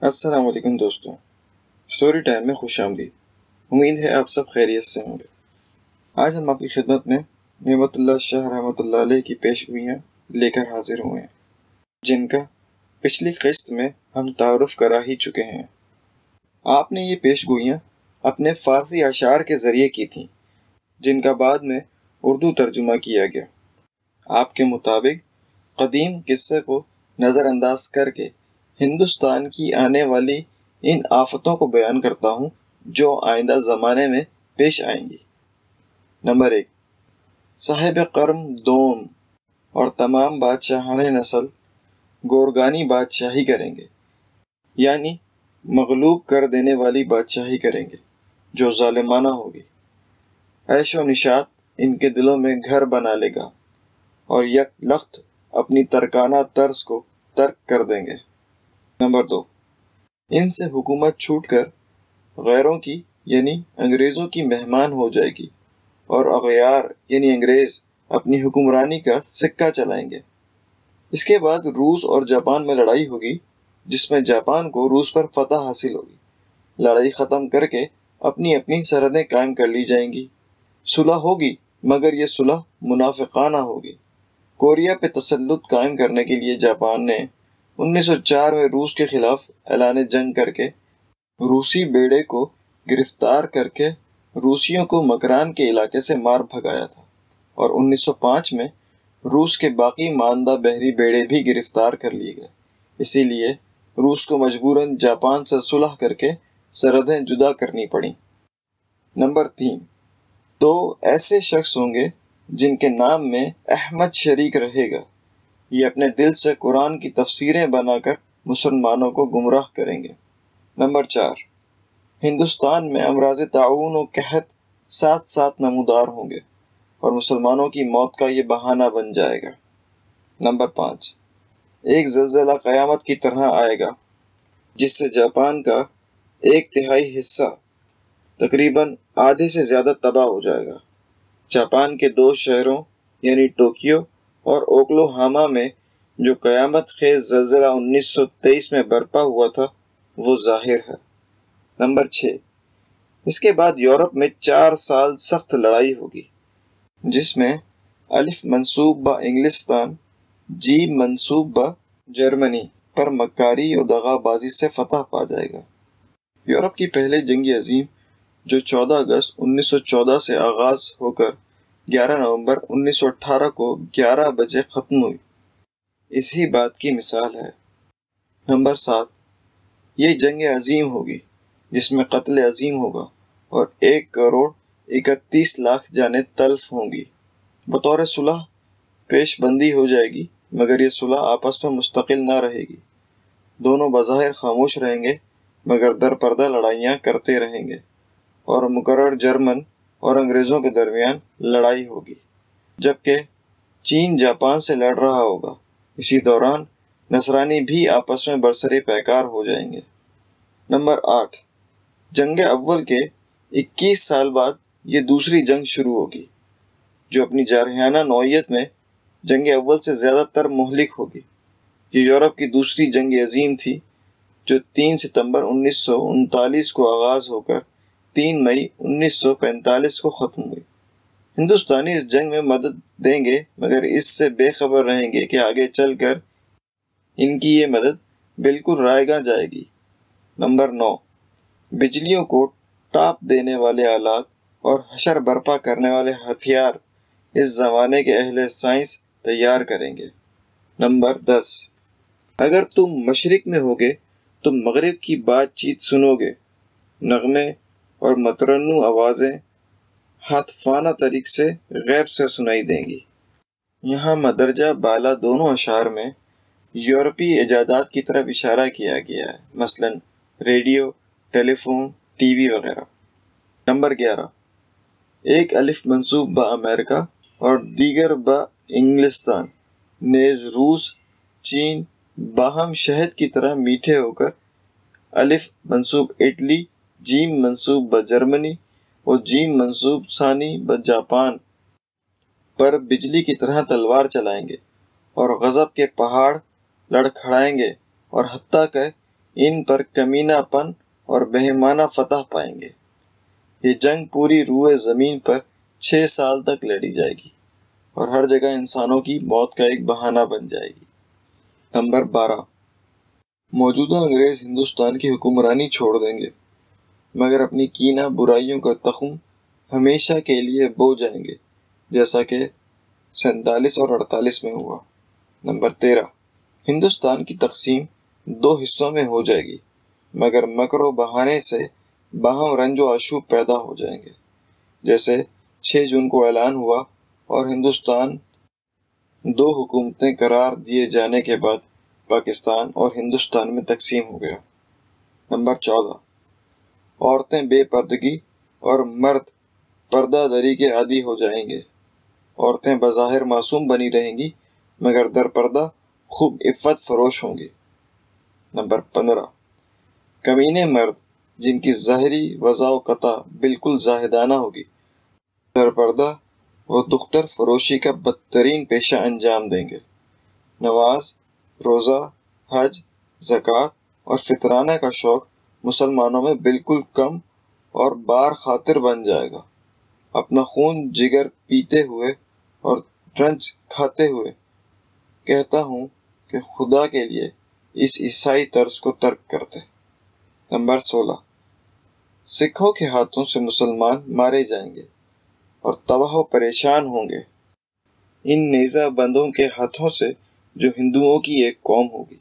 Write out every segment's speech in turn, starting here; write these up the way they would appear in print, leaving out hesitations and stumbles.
السلام علیکم دوستوں، اسٹوری ٹائم میں خوش آمدید۔ امید ہے آپ سب خیریت سے ہوں گے۔ آج ہم آپ کی خدمت میں نعمت اللہ شاہ رحمۃ اللہ علیہ کی پیشگوئیاں لے کر حاضر ہوئے ہیں، جن کا پچھلی قسط میں ہم تعارف کرا ہی چکے ہیں۔ آپ نے یہ پیشگوئیاں اپنے فارسی اشعار کے ذریعے کی تھیں، جن کا بعد میں اردو ترجمہ کیا گیا۔ آپ کے مطابق قدیم قصے کو نظر انداز کر کے ہندوستان کی آنے والی ان آفتوں کو بیان کرتا ہوں جو آئندہ زمانے میں پیش آئیں گی۔ نمبر 1، صاحب قرم دوم اور تمام بادشاہان نسل گورگانی بادشاہی کریں گے، یعنی مغلوب کر دینے والی بادشاہی کریں گے جو ظالمانہ ہوگی۔ عیش و نشاط ان کے دلوں میں گھر بنا لے گا اور یک لخت اپنی ترکانہ طرز کو ترک کر دیں گے۔ نمبر 2، ان سے حکومت چھوٹ کر غیروں کی یعنی انگریزوں کی مہمان ہو جائے گی اور اغیار یعنی انگریز اپنی حکمرانی کا سکہ چلائیں گے۔ اس کے بعد روس اور جاپان میں لڑائی ہوگی، جس میں جاپان کو روس پر فتح حاصل ہوگی۔ لڑائی ختم کر کے اپنی اپنی سرحدیں قائم کر لی جائیں گی۔ صلح ہوگی، مگر یہ صلح منافقانہ ہوگی۔ کوریا پہ تسلط قائم کرنے کے لیے جاپان نے 1904 میں روس کے خلاف اعلان جنگ کر کے روسی بیڑے کو گرفتار کر کے روسیوں کو مکران کے علاقے سے مار بھگایا تھا، اور 1905 میں روس کے باقی ماندہ بحری بیڑے بھی گرفتار کر لیے گئے۔ اسی لیے روس کو مجبوراً جاپان سے صلح کر کے سرحدیں جدا کرنی پڑیں۔ نمبر 3، دو ایسے شخص ہوں گے جن کے نام میں احمد شریک رہے گا۔ یہ اپنے دل سے قرآن کی تفسیریں بنا کر مسلمانوں کو گمراہ کریں گے۔ نمبر 4، ہندوستان میں امراض طاعون و قحط ساتھ ساتھ نمودار ہوں گے اور مسلمانوں کی موت کا یہ بہانہ بن جائے گا۔ نمبر 5، ایک زلزلہ قیامت کی طرح آئے گا جس سے جاپان کا 1/3 حصہ تقریباً آدھے سے زیادہ تباہ ہو جائے گا۔ جاپان کے 2 شہروں یعنی ٹوکیو اور اوکلو ہاما میں جو قیامت خیز زلزلہ 1923 میں برپا ہوا تھا وہ ظاہر ہے۔ نمبر 6، اس کے بعد یورپ میں 4 سال سخت لڑائی ہوگی، جس میں الف منصوب با انگلستان، جیم منصوب با جرمنی پر مکاری و دغا بازی سے فتح پا جائے گا۔ یورپ کی پہلے جنگ عظیم جو 14 اگست 1914 سے آغاز ہو کر 11 نومبر 1918 کو 11 بجے ختم ہوئی، اسی بات کی مثال ہے۔ نمبر 7، یہ جنگ عظیم ہوگی جس میں قتل عظیم ہوگا اور 1,31,00,000 جانیں تلف ہوں گی۔ بطور صلح پیش بندی ہو جائے گی، مگر یہ صلح آپس میں مستقل نہ رہے گی۔ دونوں بظاہر خاموش رہیں گے مگر در پردہ لڑائیاں کرتے رہیں گے، اور مقرر جرمن اور انگریزوں کے درمیان لڑائی ہوگی، جبکہ چین جاپان سے لڑ رہا ہوگا۔ اسی دوران نصرانی بھی آپس میں برسر پیکار ہو جائیں گے۔ نمبر 8، جنگ اول کے 21 سال بعد یہ دوسری جنگ شروع ہوگی، جو اپنی جارحانہ نوعیت میں جنگ اول سے زیادہ تر مہلک ہوگی۔ یہ یورپ کی دوسری جنگ عظیم تھی جو 3 ستمبر 1939 کو آغاز ہو کر 3 مئی 1945 کو ختم ہوئی۔ ہندوستانی اس جنگ میں مدد دیں گے مگر اس سے بے خبر رہیں گے کہ آگے چل کر ان کی یہ مدد بالکل رائیگاں جائے گی۔ نمبر 9، بجلیوں کو ٹاپ دینے والے آلات اور حشر برپا کرنے والے ہتھیار اس زمانے کے اہل سائنس تیار کریں گے۔ نمبر 10، اگر تم مشرق میں ہوگے تو مغرب کی بات چیت سنو گے، نغمے اور مترنم آوازیں ہاتفانہ طریق سے غیب سے سنائی دیں گی۔ یہاں مدرجہ بالا دونوں اشعار میں یورپی ایجادات کی طرف اشارہ کیا گیا ہے، مثلا ریڈیو، ٹیلی فون، ٹی وی وغیرہ۔ نمبر 11، ایک الف منصوب با امریکہ اور دیگر با انگلستان، نیز روس، چین باہم شہد کی طرح میٹھے ہو کر الف منصوب اٹلی، جیم منصوب با جرمنی اور جیم منصوب ثانی با جاپان پر بجلی کی طرح تلوار چلائیں گے اور غضب کے پہاڑ لڑکھڑائیں گے، اور حتیٰ کہ ان پر کمینہ پن اور بہیمانہ فتح پائیں گے۔ یہ جنگ پوری روئے زمین پر 6 سال تک لڑی جائے گی اور ہر جگہ انسانوں کی موت کا ایک بہانہ بن جائے گی۔ نمبر 12، موجودہ انگریز ہندوستان کی حکمرانی چھوڑ دیں گے، مگر اپنی کینہ برائیوں کا تخم ہمیشہ کے لیے بو جائیں گے، جیسا کہ 47 اور 48 میں ہوا۔ نمبر 13، ہندوستان کی تقسیم 2 حصوں میں ہو جائے گی، مگر مکر و بہانے سے باہم رنج و آشوب پیدا ہو جائیں گے، جیسے 6 جون کو اعلان ہوا اور ہندوستان 2 حکومتیں قرار دیے جانے کے بعد پاکستان اور ہندوستان میں تقسیم ہو گیا۔ نمبر 14، عورتیں بے پردگی اور مرد پردہ دری کے عادی ہو جائیں گے۔ عورتیں بظاہر معصوم بنی رہیں گی، مگر در پردہ خوب عفت فروش ہوں گی۔ نمبر 15، کمینے مرد جن کی ظاہری وضع و قطع بالکل زاہدانہ ہوگی، در پردہ وہ دختر فروشی کا بدترین پیشہ انجام دیں گے۔ نماز، روزہ، حج، زکوٰۃ اور فطرانہ کا شوق مسلمانوں میں بالکل کم اور بار خاطر بن جائے گا۔ اپنا خون جگر پیتے ہوئے اور رنج کھاتے ہوئے کہتا ہوں کہ خدا کے لیے اس عیسائی طرز کو ترک کر دے۔ نمبر 16، سکھوں کے ہاتھوں سے مسلمان مارے جائیں گے اور تباہ و پریشان ہوں گے، ان نیزہ بندوں کے ہاتھوں سے جو ہندوؤں کی ایک قوم ہوگی۔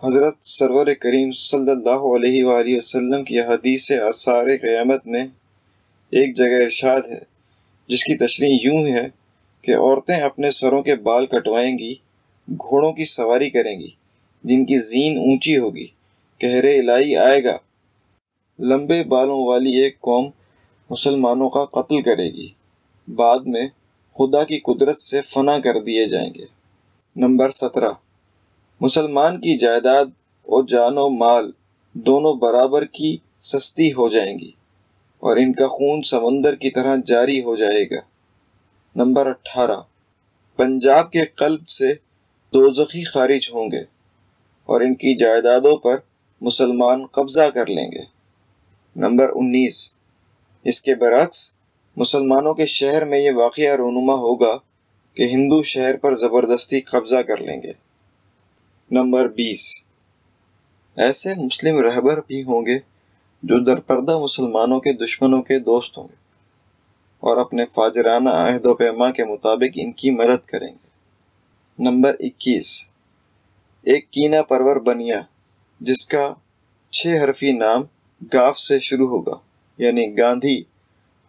حضرت سرور کریم صلی اللہ علیہ وآلہ وسلم کی حدیث آثار قیامت میں ایک جگہ ارشاد ہے، جس کی تشریح یوں ہے کہ عورتیں اپنے سروں کے بال کٹوائیں گی، گھوڑوں کی سواری کریں گی جن کی زین اونچی ہوگی، قہر الہی آئے گا، لمبے بالوں والی ایک قوم مسلمانوں کا قتل کرے گی، بعد میں خدا کی قدرت سے فنا کر دیے جائیں گے۔ نمبر 17، مسلمان کی جائیداد اور جان و مال دونوں برابر کی سستی ہو جائیں گی اور ان کا خون سمندر کی طرح جاری ہو جائے گا۔ نمبر 18، پنجاب کے قلب سے دوزخی خارج ہوں گے اور ان کی جائیدادوں پر مسلمان قبضہ کر لیں گے۔ نمبر 19، اس کے برعکس مسلمانوں کے شہر میں یہ واقعہ رونما ہوگا کہ ہندو شہر پر زبردستی قبضہ کر لیں گے۔ نمبر 20، ایسے مسلم رہبر بھی ہوں گے جو در پردہ مسلمانوں کے دشمنوں کے دوست ہوں گے اور اپنے فاجرانہ عہد و پیما کے مطابق ان کی مدد کریں گے۔ نمبر 21، ایک کینہ پرور بنیا جس کا 6 حرفی نام گاف سے شروع ہوگا، یعنی گاندھی،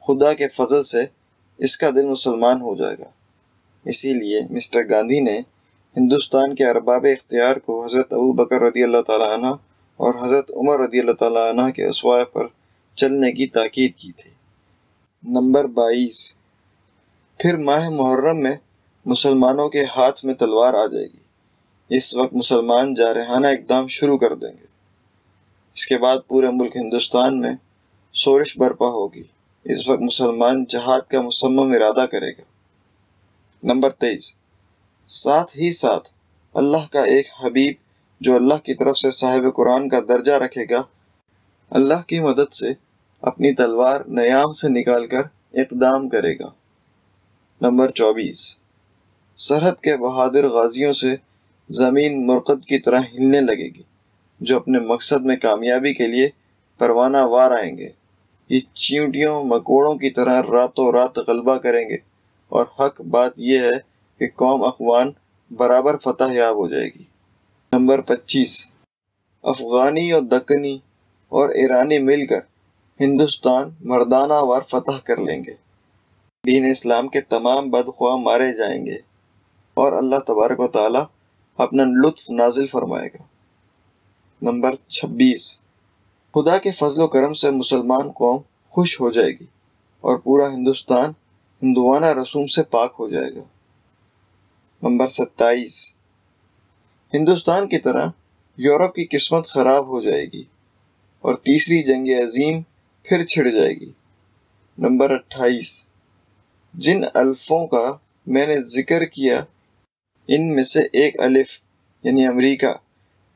خدا کے فضل سے اس کا دل مسلمان ہو جائے گا۔ اسی لیے مسٹر گاندھی نے ہندوستان کے ارباب اختیار کو حضرت ابو بکر رضی اللہ تعالیٰ عنہ اور حضرت عمر رضی اللہ تعالیٰ عنہ کے اسوہ پر چلنے کی تاکید کی تھی۔ نمبر 22، پھر ماہ محرم میں مسلمانوں کے ہاتھ میں تلوار آ جائے گی۔ اس وقت مسلمان جارحانہ اقدام شروع کر دیں گے۔ اس کے بعد پورے ملک ہندوستان میں شورش برپا ہوگی۔ اس وقت مسلمان جہاد کا مصمم ارادہ کرے گا۔ نمبر 23، ساتھ ہی ساتھ اللہ کا ایک حبیب جو اللہ کی طرف سے صاحب قرآن کا درجہ رکھے گا، اللہ کی مدد سے اپنی تلوار نیام سے نکال کر اقدام کرے گا۔ نمبر 24، سرحد کے بہادر غازیوں سے زمین مرقد کی طرح ہلنے لگے گی، جو اپنے مقصد میں کامیابی کے لیے پروانہ وار آئیں گے۔ یہ چیونٹیوں مکوڑوں کی طرح راتوں رات غلبہ کریں گے، اور حق بات یہ ہے کہ قوم اخوان برابر فتح یاب ہو جائے گی۔ نمبر 25، افغانی اور دکنی اور ایرانی مل کر ہندوستان مردانہ وار فتح کر لیں گے۔ دین اسلام کے تمام بدخواہ مارے جائیں گے اور اللہ تبارک و تعالی اپنا لطف نازل فرمائے گا۔ نمبر 26، خدا کے فضل و کرم سے مسلمان قوم خوش ہو جائے گی اور پورا ہندوستان ہندوانہ رسوم سے پاک ہو جائے گا۔ نمبر 27، ہندوستان کی طرح یورپ کی قسمت خراب ہو جائے گی اور تیسری جنگ عظیم پھر چھڑ جائے گی۔ نمبر 28، جن الفوں کا میں نے ذکر کیا ان میں سے ایک الف یعنی امریکہ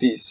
30,